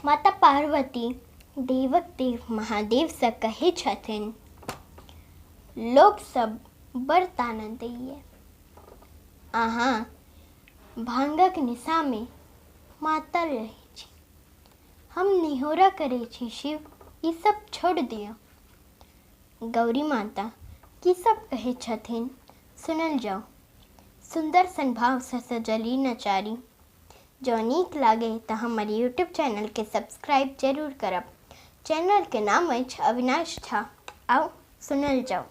माता पार्वती देवक देव महादेव से कहे छथिन, लोग सब बड़ आनंद दैये। अहाँ भांगक निशा में मातल रही छी। हम निहोरा करे छी शिव, ई सब छोड़ दियो। गौरी माता की सब कहे छथिन सुनल जाओ। सुंदर सन भाव से सजली नचारी। जो नीक लागे तो हमारे यूट्यूब चैनल के सब्सक्राइब जरूर करब। चैनल के नाम है अविनाश झा। आओ सुनल जाओ।